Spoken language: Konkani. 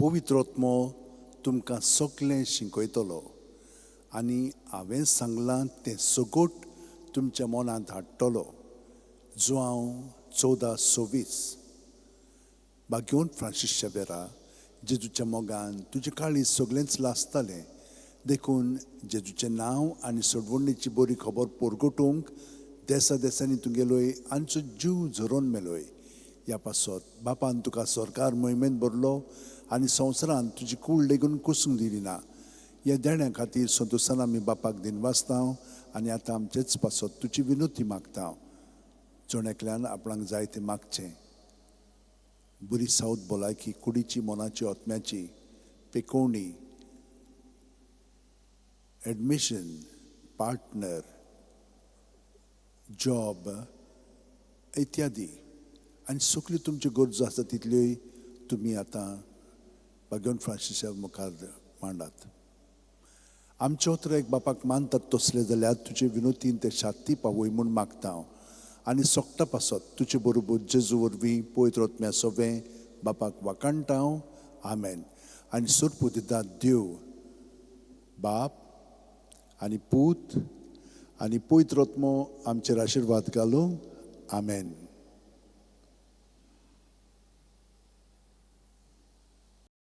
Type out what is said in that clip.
पवित्रोत्मो तुमकां सगळें शिकयतलो आनी हांवें सांगलां तें सगोट तुमच्या मनांत हाडटलो. जुआंव 14:26. बागेवन फ्रांसीस शेबेरा, जेजूच्या मोगान तुजें काळीज सगळेंच लासतालें, देखून जेजूचें नांव आनी सोडवणेची बरी खबर पोरगोटूंक देसा देसांनी तुगेलोय आमचो जीव झरोवन मेलोय. ह्या पासत बापान तुका सरकार मोहिमेंत भरलो आनी संवसारान तुजी कूड लेगून कुसूंक दिली ना. ह्या देण्या खातीर संतोशान आमी बापाक दिनवासतांव आनी आतां आमचेच पासत तुजी विनोती मागता. जोण आपणाक जाय तें मागचें. बरी सावत भलायकी, कुडीची, मोनाची, ओतम्याची, पेकोवणी, एडमिशन, पार्टनर, जॉब इत्यादी आनी सगल्यो तुमच्यो गरजो आसा तितल्योय तुमी आतां बागेवन फ्रांसीसा मुखार मांडात. आमचे उतरेक बापाक मानतात तसले जाल्यार तुजे विनोतीन ते शांती पावय म्हूण मागता आनी सोगता पासत तुजे बरोबर जेजू वरवीं पवित्र आत्म्या सोबें बापाक वाकाणटाव. आमेन. आनी सुरपू दितात देव बाप आनी पूत आनी पवित्र आत्मो आमचेर आशिर्वाद घालूं. आमेन.